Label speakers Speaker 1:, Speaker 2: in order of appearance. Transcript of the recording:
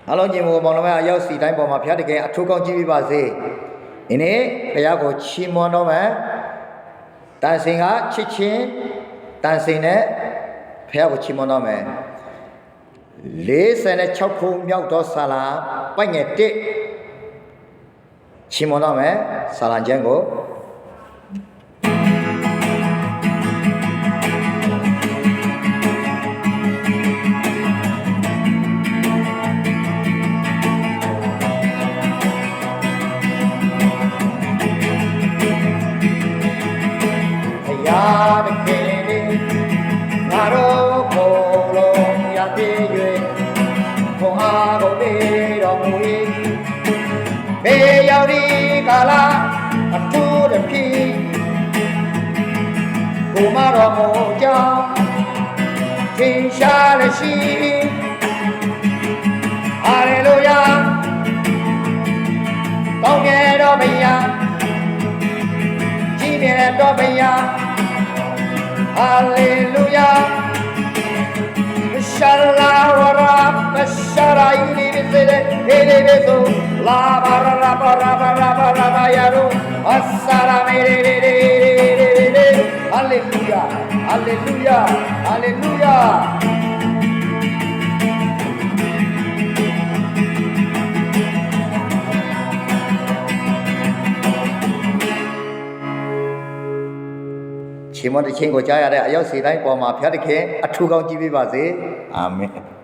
Speaker 1: အားလုံးညီမမောင်နှမအရောက်စီတိုင်းပေါ်မှာဖျားတကယ်အထူးကောင်းကြည့်ပြပါစေဒီနေ့ဘုရားကိုချီးမွမ်းတော်မယ်တန်စင်ကချစ်ချင်းတန်စင်နဲ့ဘုရားကိုချီးမွမ်းတော်မယ်46ခုမြောက်သောဆာလံပိုက်ငယ်1ချီးမွမ်းတော်မယ်ဆာလံကျမ်းကိုတကယ်ငါတို့ကိုယ်လုံးရပြေး၍ဘုံအားကိုပေးတော်မူ၏ဘေးရောက်ဒီကာလအထူးတစ်ဖြစ်ကိုမတော်မူကြောင်းထင်ရှားလက်ရှိဟာလေလုယာကောင်းကင်တော်ဘုရားကြီးမြတ်တော်ဘုရားHallelujah Shalala wara basharai bisere hele beso la bara bara bara bara yaru asara mere Hallelujah Hallelujah Hallelujahချီးမွမ်းတဲ့ချင်းကိုကြားရတဲ့အရောက်စီတိုင်းပေါ်မှာဘုရားသခင်အထူးကောင်းကြည့်ပေးပါစေအာမင်